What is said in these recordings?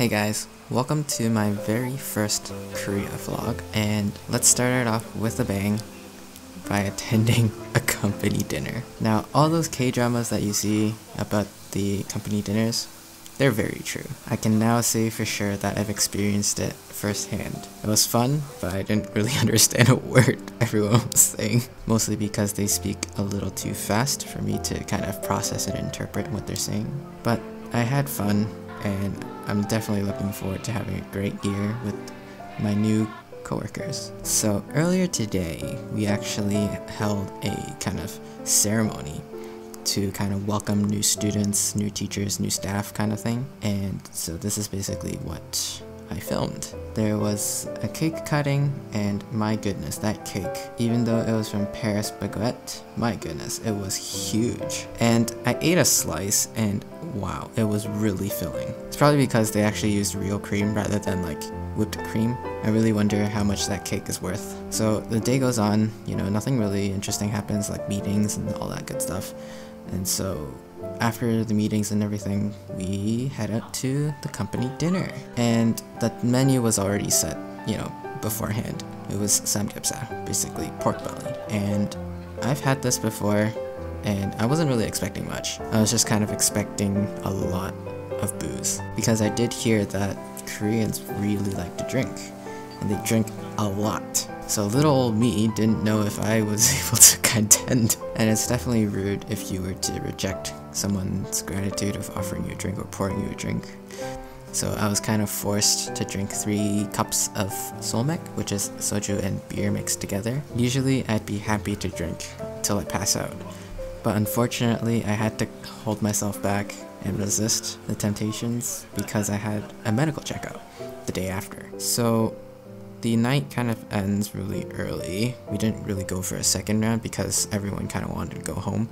Hey guys, welcome to my very first Korea vlog, and let's start it off with a bang by attending a company dinner. Now, all those K-dramas that you see about the company dinners, they're very true. I can now say for sure that I've experienced it firsthand. It was fun, but I didn't really understand a word everyone was saying, mostly because they speak a little too fast for me to kind of process and interpret what they're saying. But I had fun, and I'm definitely looking forward to having a great year with my new coworkers. So earlier today, we actually held a kind of ceremony to kind of welcome new students, new teachers, new staff kind of thing. And so this is basically what I filmed. There was a cake cutting, and my goodness, that cake, even though it was from Paris Baguette, my goodness, it was huge. And I ate a slice, and wow, it was really filling. It's probably because they actually used real cream rather than like whipped cream. I really wonder how much that cake is worth. So the day goes on, nothing really interesting happens, like meetings and all that good stuff. And so after the meetings and everything, we head out to the company dinner. And the menu was already set, beforehand. It was samgyeopsal, basically pork belly. And I've had this before, and I wasn't really expecting much. I was just kind of expecting a lot of booze, because I did hear that Koreans really like to drink, and they drink a lot. So little old me didn't know if I was able to contend. And it's definitely rude if you were to reject someone's gratitude of offering you a drink or pouring you a drink. So I was kind of forced to drink 3 cups of solmek, which is soju and beer mixed together. Usually I'd be happy to drink till I pass out, but unfortunately I had to hold myself back and resist the temptations because I had a medical checkup the day after. So the night kind of ends really early. We didn't really go for a second round because everyone kind of wanted to go home.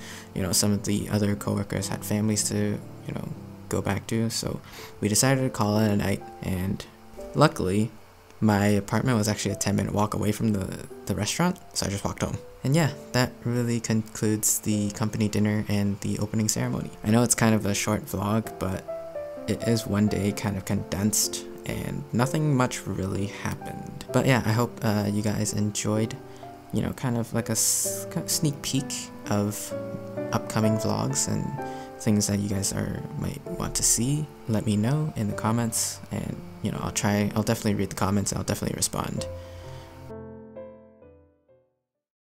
Some of the other coworkers had families to, go back to, so we decided to call it a night. And luckily, my apartment was actually a 10-minute walk away from the restaurant, so I just walked home. And yeah, that really concludes the company dinner and the opening ceremony. I know it's kind of a short vlog, but it is one day kind of condensed, and nothing much really happened. But yeah, I hope you guys enjoyed, kind of like a sneak peek of upcoming vlogs and things that you guys might want to see. Let me know in the comments, and I'll definitely read the comments, and I'll definitely respond.